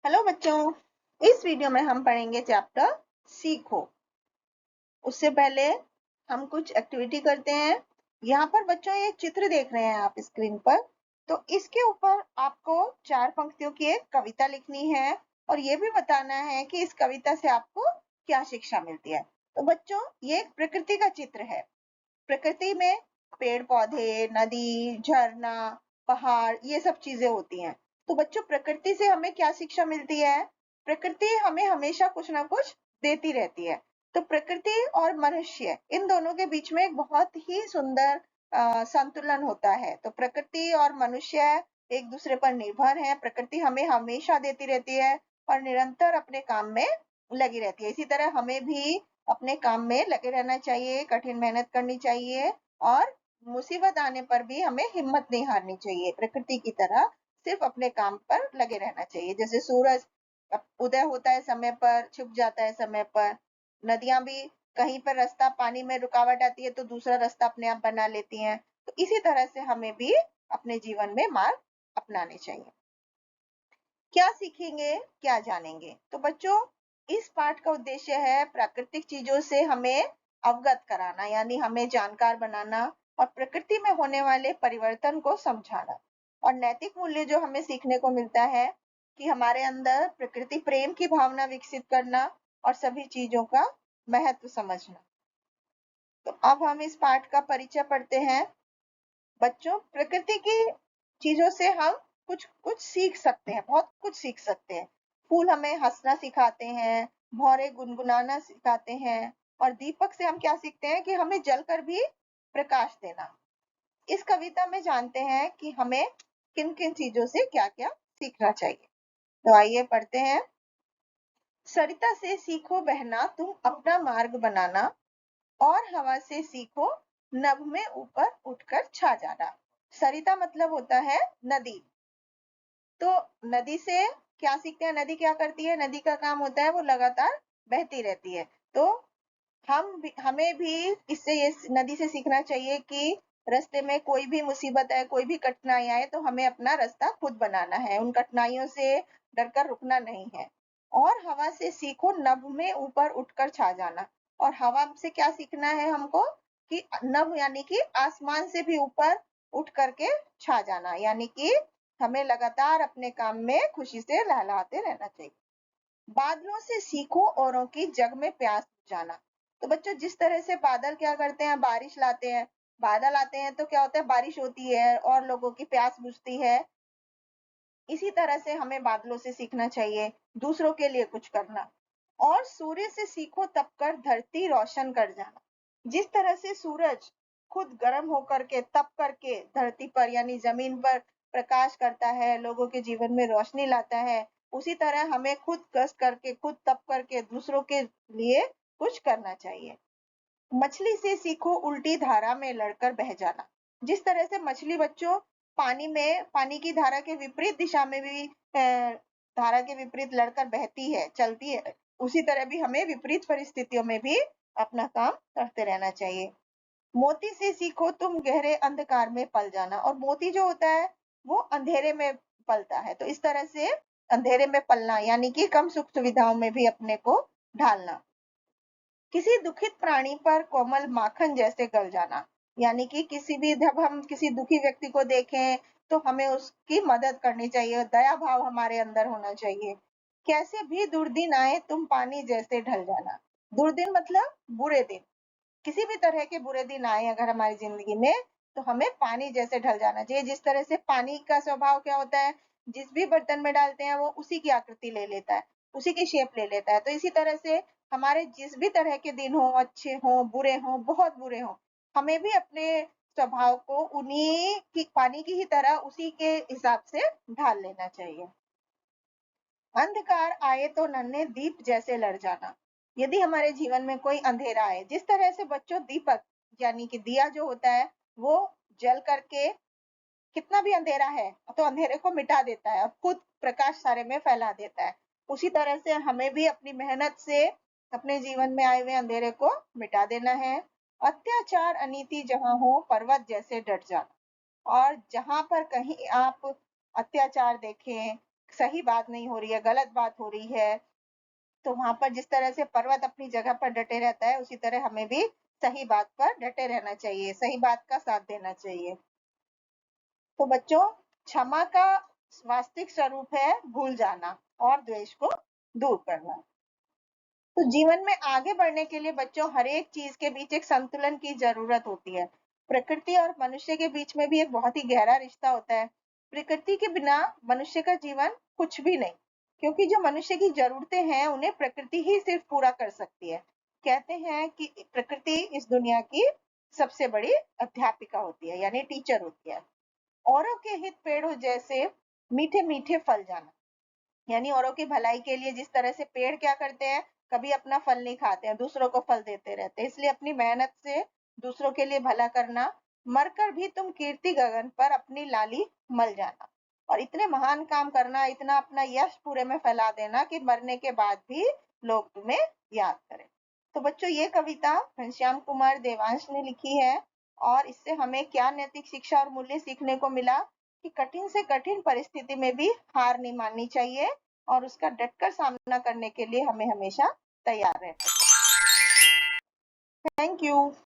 Hello बच्चों, इस video में हम पढ़ेंगे चैप्टर सीखो। उससे पहले हम कुछ एक्टिविटी करते हैं। यहाँ पर बच्चों ये चित्र देख रहे हैं आप स्क्रीन पर, तो इसके ऊपर आपको 4 पंक्तियों की एक कविता लिखनी है और ये भी बताना है कि इस कविता से आपको क्या शिक्षा मिलती है। तो बच्चों, ये एक प्रकृति का चित्र है। प्रकृति में पेड़ पौधे, नदी, झरना, पहाड़, ये सब चीजें होती हैं। तो बच्चों, प्रकृति से हमें क्या शिक्षा मिलती है? प्रकृति हमें हमेशा कुछ ना कुछ देती रहती है। तो प्रकृति और मनुष्य, इन दोनों के बीच में एक बहुत ही सुंदर संतुलन होता है। तो प्रकृति और मनुष्य एक दूसरे पर निर्भर है। प्रकृति हमें हमेशा देती रहती है और निरंतर अपने काम में लगी रहती है। इसी तरह हमें भी अपने काम में लगे रहना चाहिए, कठिन मेहनत करनी चाहिए और मुसीबत आने पर भी हमें हिम्मत नहीं हारनी चाहिए। प्रकृति की तरह सिर्फ अपने काम पर लगे रहना चाहिए। जैसे सूरज उदय होता है समय पर, छुप जाता है समय पर। नदियां भी कहीं पर रास्ता, पानी में रुकावट आती है तो दूसरा रास्ता अपने आप बना लेती हैं। तो इसी तरह से हमें भी अपने जीवन में मार्ग अपनाने चाहिए। क्या सीखेंगे, क्या जानेंगे? तो बच्चों, इस पाठ का उद्देश्य है प्राकृतिक चीजों से हमें अवगत कराना, यानी हमें जानकार बनाना और प्रकृति में होने वाले परिवर्तन को समझाना। और नैतिक मूल्य जो हमें सीखने को मिलता है कि हमारे अंदर प्रकृति प्रेम की भावना विकसित करना और सभी चीजों का महत्व समझना। तो अब हम इस पाठ का परिचय पढ़ते हैं। बच्चों, प्रकृति की चीजों से हम कुछ कुछ सीख सकते हैं, बहुत कुछ सीख सकते हैं। फूल हमें हंसना सिखाते हैं, भौरे गुनगुनाना सिखाते हैं और दीपक से हम क्या सीखते हैं कि हमें जलकर भी प्रकाश देना। इस कविता में जानते हैं कि हमें किन किन चीजों से क्या क्या सीखना चाहिए। तो आइए पढ़ते हैं। सरिता से सीखो बहना तुम अपना मार्ग बनाना, और हवा से सीखो नभ में ऊपर उठकर छा जाना। सरिता मतलब होता है नदी। तो नदी से क्या सीखते हैं? नदी क्या करती है? नदी का काम होता है वो लगातार बहती रहती है। तो हमें भी इससे ये नदी से सीखना चाहिए कि रास्ते में कोई भी मुसीबत है, कोई भी कठिनाई आए तो हमें अपना रास्ता खुद बनाना है, उन कठिनाइयों से डरकर रुकना नहीं है। और हवा से सीखो नभ में ऊपर उठकर छा जाना। और हवा से क्या सीखना है हमको? कि नभ यानी कि आसमान से भी ऊपर उठ करके छा जाना, यानी कि हमें लगातार अपने काम में खुशी से लहलाते रहना चाहिए। बादलों से सीखो औरों की जग में प्यास बुझाना। तो बच्चों, जिस तरह से बादल क्या करते हैं, बारिश लाते हैं। बादल आते हैं तो क्या होता है, बारिश होती है और लोगों की प्यास बुझती है। इसी तरह से हमें बादलों से सीखना चाहिए, दूसरों के लिए कुछ करना। और सूर्य से सीखो तपकर धरती रोशन कर जाना। जिस तरह से सूरज खुद गर्म होकर के तप करके धरती पर यानी जमीन पर प्रकाश करता है, लोगों के जीवन में रोशनी लाता है, उसी तरह हमें खुद कष्ट करके, खुद तप करके दूसरों के लिए कुछ करना चाहिए। मछली से सीखो उल्टी धारा में लड़कर बह जाना। जिस तरह से मछली बच्चों पानी की धारा के विपरीत दिशा में भी धारा के विपरीत लड़कर बहती है, चलती है, उसी तरह भी हमें विपरीत परिस्थितियों में भी अपना काम करते रहना चाहिए। मोती से सीखो तुम गहरे अंधकार में पल जाना। और मोती जो होता है वो अंधेरे में पलता है। तो इस तरह से अंधेरे में पलना यानी कि कम सुख सुविधाओं में भी अपने को ढालना। किसी दुखित प्राणी पर कोमल माखन जैसे गल जाना, यानी कि जब हम किसी दुखी व्यक्ति को देखें तो हमें उसकी मदद करनी चाहिए, दया भाव हमारे अंदर होना चाहिए। कैसे भी दुर्दिन आए तुम पानी जैसे ढल जाना। दुर्दिन मतलब बुरे दिन। किसी भी तरह के बुरे दिन आए अगर हमारी जिंदगी में, तो हमें पानी जैसे ढल जाना चाहिए। जिस तरह से पानी का स्वभाव क्या होता है, जिस भी बर्तन में डालते हैं वो उसी की आकृति ले लेता है, उसी की शेप ले लेता है। तो इसी तरह से हमारे जिस भी तरह के दिन हो, अच्छे हो, बुरे हो, बहुत बुरे हो, हमें भी अपने स्वभाव को उन्हीं की, पानी की ही तरह उसी के हिसाब से ढाल लेना चाहिए। अंधकार आए तो नन्हे दीप जैसे लड़ जाना। यदि हमारे जीवन में कोई अंधेरा आए, जिस तरह से बच्चों दीपक यानी कि दिया जो होता है वो जल करके कितना भी अंधेरा है तो अंधेरे को मिटा देता है और खुद प्रकाश सारे में फैला देता है, उसी तरह से हमें भी अपनी मेहनत से अपने जीवन में आए हुए अंधेरे को मिटा देना है। अत्याचार अनीति जहां हो पर्वत जैसे डट जाना। और जहां पर कहीं आप अत्याचार देखें, सही बात नहीं हो रही है, गलत बात हो रही है, तो वहां पर जिस तरह से पर्वत अपनी जगह पर डटे रहता है, उसी तरह हमें भी सही बात पर डटे रहना चाहिए, सही बात का साथ देना चाहिए। तो बच्चों, क्षमा का वास्तविक स्वरूप है भूल जाना और द्वेष को दूर करना। तो जीवन में आगे बढ़ने के लिए बच्चों हर एक चीज के बीच एक संतुलन की जरूरत होती है। प्रकृति और मनुष्य के बीच में भी एक बहुत ही गहरा रिश्ता होता है। प्रकृति के बिना मनुष्य का जीवन कुछ भी नहीं, क्योंकि जो मनुष्य की जरूरतें हैं उन्हें प्रकृति ही सिर्फ पूरा कर सकती है। कहते हैं कि प्रकृति इस दुनिया की सबसे बड़ी अध्यापिका होती है, यानी टीचर होती है। औरों के हित पेड़ों जैसे मीठे मीठे फल जाना, यानी औरों की भलाई के लिए जिस तरह से पेड़ क्या करते हैं, कभी अपना फल नहीं खाते हैं, दूसरों को फल देते रहते हैं। इसलिए अपनी मेहनत से दूसरों के लिए भला करना। मरकर भी तुम कीर्ति गगन पर अपनी लाली मल जाना, और इतने महान काम करना, इतना अपना यश पूरे में फैला देना कि मरने के बाद भी लोग तुम्हें याद करें। तो बच्चों, ये कविता घनश्याम कुमार देवांश ने लिखी है, और इससे हमें क्या नैतिक शिक्षा और मूल्य सीखने को मिला कि कठिन से कठिन परिस्थिति में भी हार नहीं माननी चाहिए, और उसका डटकर सामना करने के लिए हमें हमेशा तैयार रहना चाहिए। Thank you.